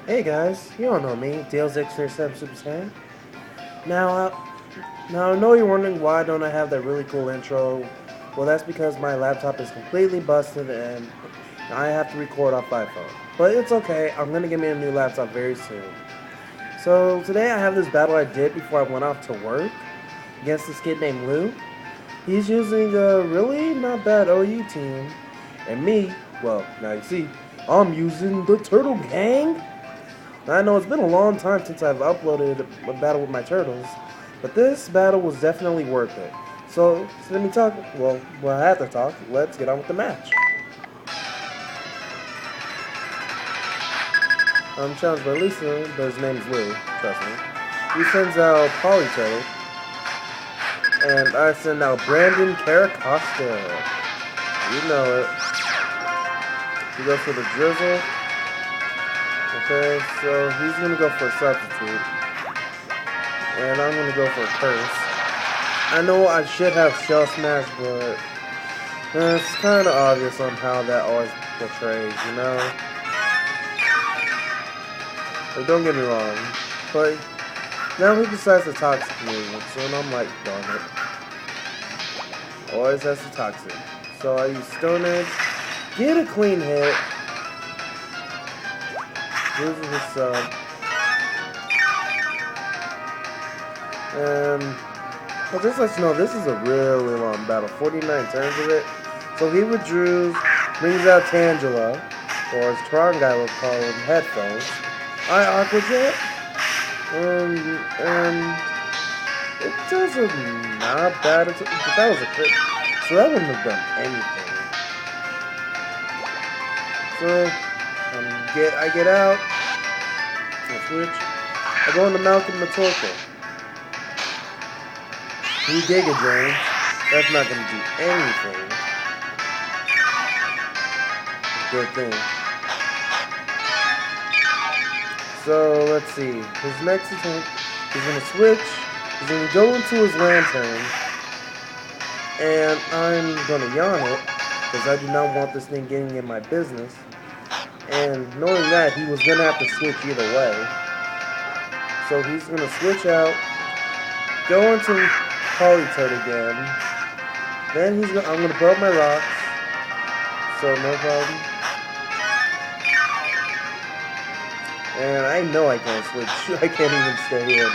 Hey guys, you all know me, Dale's X-47 Super Saiyan. Now, now I know you're wondering why don't I have that really cool intro. Well, that's because my laptop is completely busted and I have to record off iPhone. But it's okay, I'm gonna get me a new laptop very soon. So today I have this battle I did before I went off to work against this kid named Lou. He's using a really not bad OU team, and me, well, now you see, I'm using the Turtle Gang. I know it's been a long time since I've uploaded a battle with my turtles, but this battle was definitely worth it. So let me talk. Well, I have to talk. Let's get on with the match. I'm challenged by Lisa, but his name's Lou. Trust me. He sends out Polyturtle, and I send out Brandon Caracosta. You know it. He goes for the Drizzle. Okay, so he's gonna go for a Substitute. And I'm gonna go for a Curse. I know I should have Shell Smash, but it's kind of obvious on how that always portrays, you know? Like, don't get me wrong, but now he decides to Toxic me, so I'm like, darn it. Always has to Toxic. So I use Stone Edge, get a clean hit, loses his sub, and well, just let you know, this is a really long battle, 49 turns of it. So he withdraws, brings out Tangela, or as Tron guy would call him, headphones. I Aqua Jet, and it does a not bad. But that was a crit, so that wouldn't have done anything. So I get out, I switch, I go into Malcolm Matorko. He Giga Drain. That's not gonna do anything. Good thing. So let's see. His next attempt, he's gonna switch. He's gonna go into his Lantern, and I'm gonna yawn it because I do not want this thing getting in my business. And knowing that, he was gonna have to switch either way. So he's gonna switch out, go into Polytoad again. Then I'm gonna put up my rocks. So no problem. And I know I can't switch. I can't even stay in.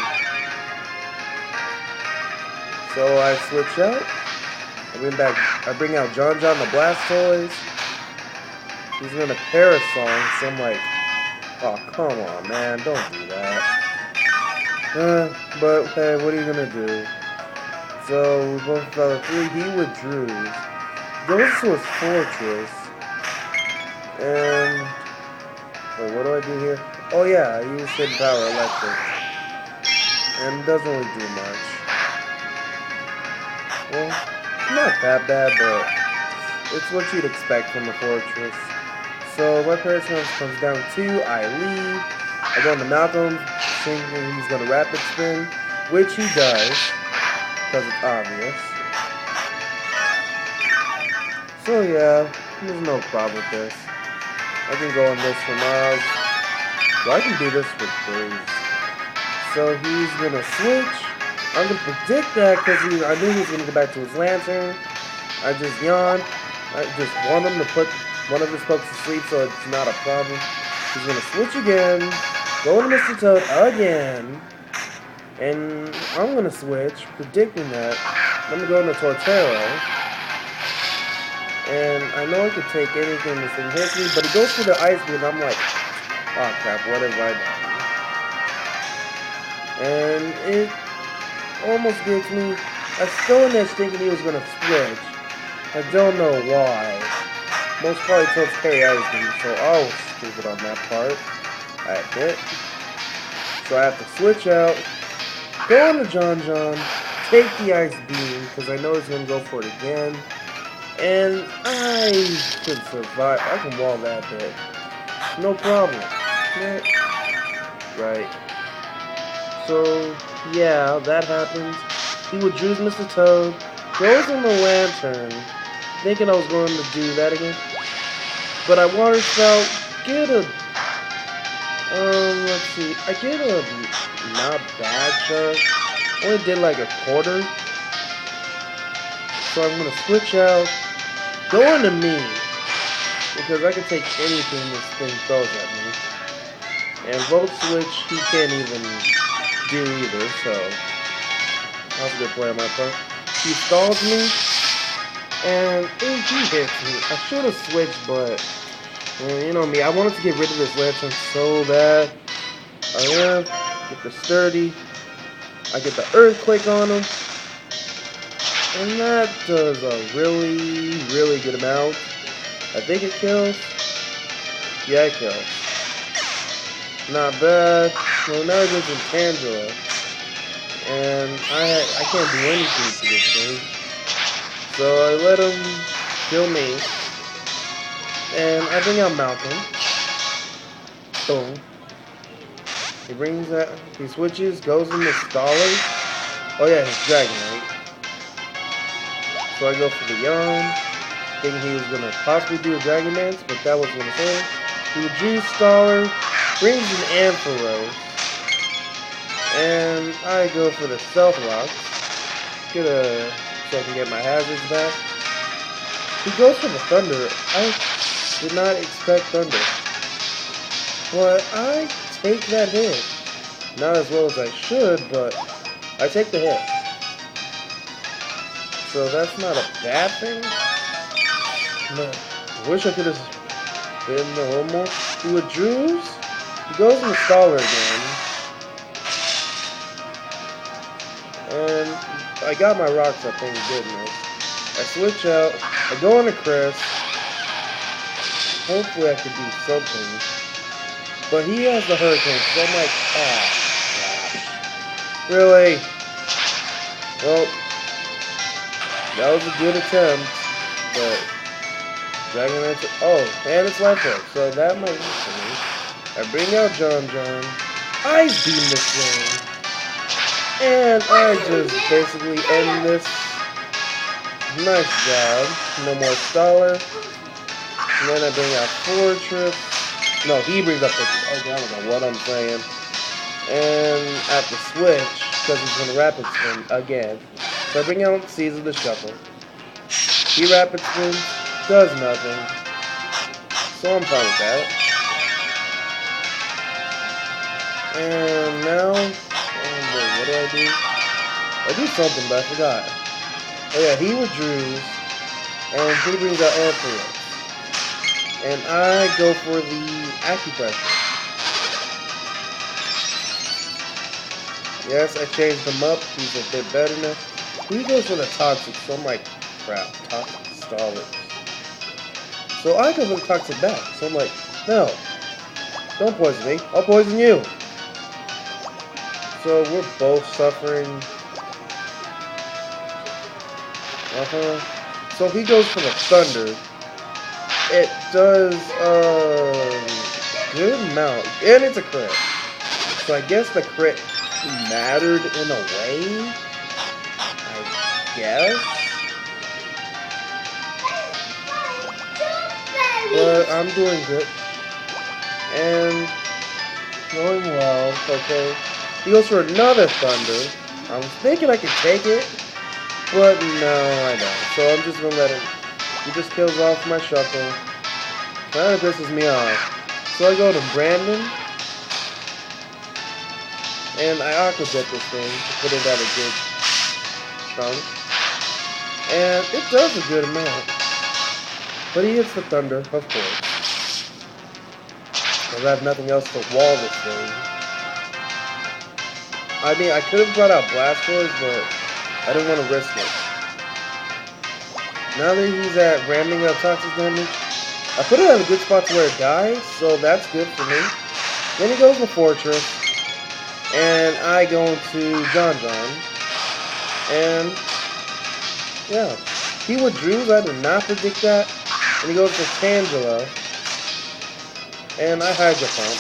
So I switch out. I bring out John the Blastoise. He's gonna Parasong, so I'm like, oh come on man, don't do that. But hey, what are you gonna do? So we both fell at 3. He withdraws, goes to his Fortress, and wait, what do I do here? Oh yeah, I use Hidden Power Electric, and it doesn't really do much. Well, not that bad, but it's what you'd expect from a Fortress. So my Parasong comes down 2. I leave. I go into Malcolm, thinking he's gonna Rapid Spin, which he does, because it's obvious. So yeah, there's no problem with this. I can go on this for miles. Well, I can do this for days. So he's gonna switch. I'm gonna predict that because I knew he was gonna go back to his Lantern. I just yawned. I just want him to put one of his pokes to sleep, so it's not a problem. He's gonna switch again, go into Mr. Toad again, and I'm gonna switch, predicting that. I'm gonna go into Torterra, and I know I could take anything this thing hits me, but he goes for the Ice Beam. I'm like, oh crap, what have I done? And it almost gets me. I Stone Edge thinking he was gonna switch. I don't know why. Most probably Toads carry Ice Beam, so I was stupid on that part. I admit. So I have to switch out, go into John, take the Ice Beam, because I know he's going to go for it again. And I can survive. I can wall that hit. No problem. Yeah. Right. So, yeah, that happens. He withdraws Mr. Toad, goes in the Lantern, thinking I was going to do that again. But I Water Spout, get a Let's see. I did a not bad chunk. Only did like a quarter. So I'm gonna switch out. Go into me. Because I can take anything this thing throws at me. And Volt Switch, he can't even do either, so that's a good play on my part. He stalls me, and he hits me. I should have switched, but you know me, I wanted to get rid of this lantern so bad. I live, get the sturdy, I get the earthquake on him, and that does a really, really good amount. I think it kills. Yeah, it kills. Not bad. Well, now it goes in Tangela. And I can't do anything to this thing. So I let him kill me. And I bring out Malcolm. Boom. He brings that. He switches, goes into Staller. Oh yeah, he's Dragon, right? So I go for the Yawn. Thinking he was going to possibly do a Dragon Dance, but that wasn't going to say. He would Juice Staller. Brings an Ampharos, and I go for the Stealth Rock, so I can get my hazards back. He goes for the Thunder. I did not expect Thunder, but I take that hit. Not as well as I should, but I take the hit. So that's not a bad thing, but I wish I could have been a little more. He withdraws. He goes in the Staller again, and I got my rocks up, thank goodness. I switch out, I go into Chris, hopefully I could do something, but he has the Hurricane, so I'm like, ah, gosh, really? Well, that was a good attempt, but Dragon Lance, oh, and it's Life Hook, so that might work for me. I bring out John. I beam this thing. And I just basically end this. Nice job. No more Staller. And then I bring out Fortress. No, he brings up Fortress. Okay, I don't know what I'm saying. And at the switch, because he's going to Rapid Spin again. So I bring out Season the Shuffle. He Rapid Spins, does nothing. So I'm fine with that. And now, what do I do? I do something, but I forgot. Oh yeah, he withdraws, and he brings out Ampharos. And I go for the Acupressure. Yes, I changed him up. He's a bit better now. He goes for the Toxic, so I'm like, crap, Toxic Stallers. So I go for the Toxic back. So I'm like, no, don't poison me. I'll poison you. So we're both suffering. So he goes for the Thunder. It does good amount, and it's a crit. So I guess the crit mattered in a way. I guess. But I'm doing good. And going well, okay. He goes for another Thunder. I was thinking I could take it, but no, I don't. So I'm just gonna let him. He just kills off my Shuffle. Kind of pisses me off. So I go to Brandon, and I Aqua Jet this thing to put it at a good chunk. And it does a good amount. But he hits the Thunder, of course. Because I have nothing else to wall this thing. I mean, I could have brought out Blastoise, but I didn't want to risk it. Now that he's at ramming up toxic damage, I put it at a good spot to where it dies, so that's good for me. Then he goes to Fortress, and I go into John. And, yeah. He withdraws, I did not predict that. And he goes to Tangela, and I Hydro Pump.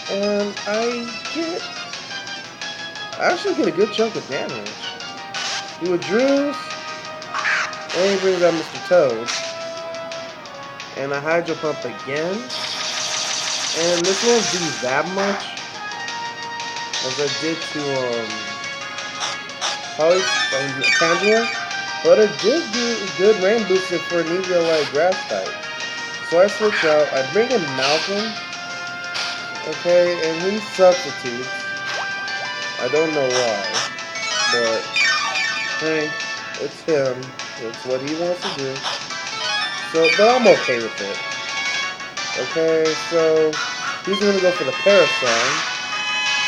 And I actually get a good chunk of damage. He withdraws, and he brings out Mr. Toad. And I Hydro Pump again. And this won't do that much as I did to Tangela, but it did do good rain boosted for an eagle like grass type. So I switch out. I bring in Malcolm, okay, and he substitutes. I don't know why, but hey, it's him. It's what he wants to do. So, but I'm okay with it. Okay, so he's gonna go for the Parasong.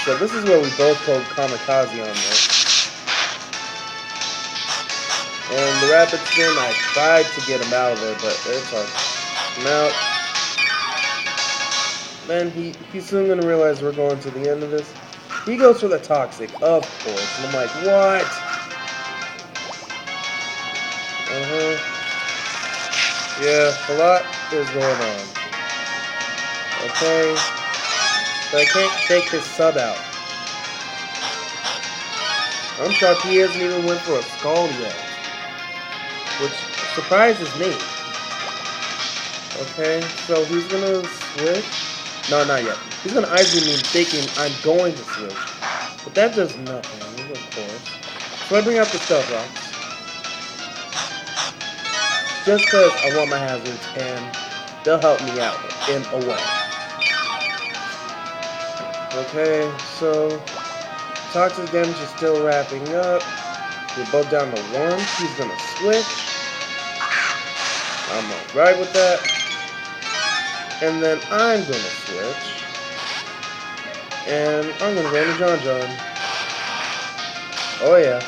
So this is where we both told Kamikaze on this. And the Rapid Spin, I tried to get him out of there, but it's hard. Now, then he's soon gonna realize we're going to the end of this. He goes for the Toxic, of course. And I'm like, what? Yeah, a lot is going on. Okay. But I can't take his sub out. I'm shocked he hasn't even went for a Scald yet. Which surprises me. Okay, so he's gonna switch. No, not yet. He's gonna argue me thinking I'm going to switch. But that does nothing, of course. So I bring out the Stealth Rocks. Just because I want my hazards and they'll help me out in a way. Okay, so Toxic damage is still wrapping up. We're both down to 1. He's gonna switch. I'm alright with that. And then I'm gonna switch. And I'm gonna go to John John. Oh yeah.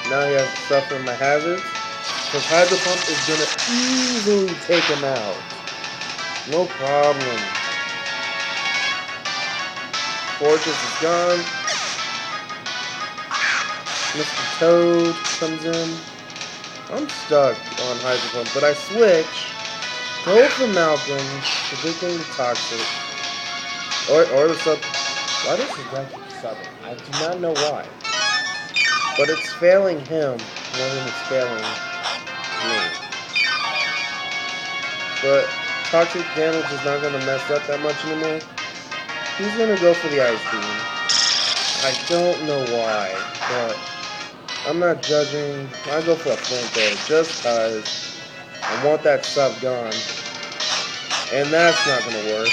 Now he has to suffer my hazards. Because Hydro Pump is gonna easily take him out. No problem. Fortress is gone. Mr. Toad comes in. I'm stuck on Hydro Pump, but I switch. Go for Malcolm. Predicting the Toxic. Or the sub. Why does the guy keep subbing? I do not know why. But it's failing him more than it's failing me. But Toxic damage is not going to mess up that much anymore. He's going to go for the Ice Beam. I don't know why, but I'm not judging. I go for a Flamethrower just because I want that sub gone. And that's not going to work.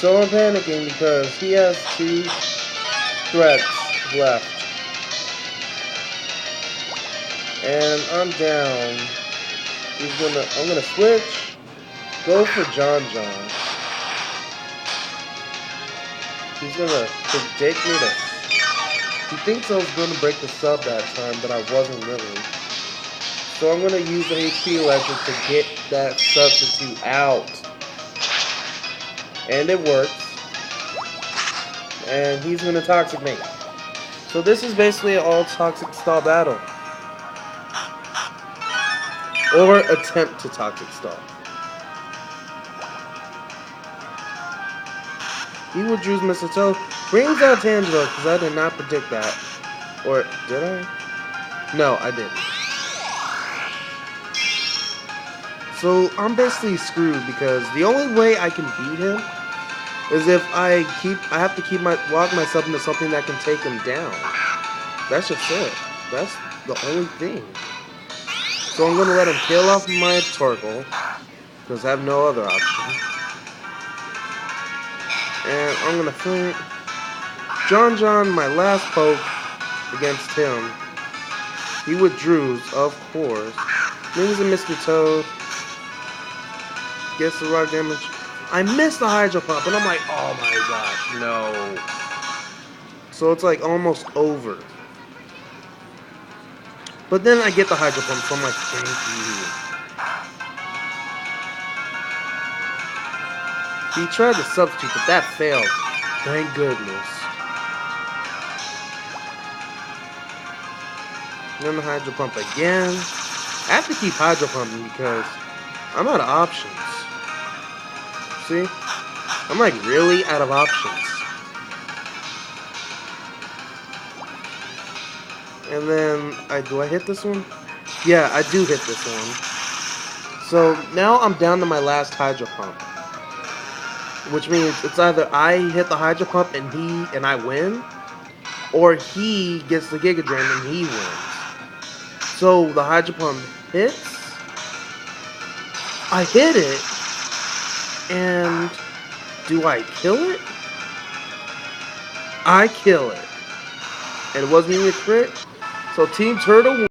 So I'm panicking because he has 2 threats left. And I'm down. I'm gonna switch. Go for John John. He's gonna predict me to. He thinks I was gonna break the sub that time, but I wasn't really. So I'm gonna use the HP Electric to get that substitute out. And it works. And he's gonna Toxic me. So this is basically an all Toxic stall battle. Or attempt to Toxic stall. He withdraws Mr. Toad. Brings out Tangela, because I did not predict that. Or, did I? No, I didn't. So, I'm basically screwed, because the only way I can beat him is if I have to lock myself into something that can take him down. That's just it. That's the only thing. So I'm going to let him kill off my Torkoal, because I have no other option. And I'm going to think John John, my last poke against him. He withdraws, of course. Brings in Mr. Toad. Gets the rock damage. I missed the Hydro Pump, and I'm like, oh my gosh, no. So it's like almost over. But then I get the Hydro Pump, so I'm like, thank you. He tried to substitute, but that failed. Thank goodness. Then the Hydro Pump again. I have to keep Hydro Pumping because I'm out of options. See? I'm like really out of options. And then, do I hit this one? Yeah, I do hit this one. So now I'm down to my last hydro pump, which means it's either I hit the hydro pump and I win, or he gets the Giga Drain and he wins. So the hydro pump hits. I hit it, and do I kill it? I kill it, and it wasn't even a crit. So Team Turtle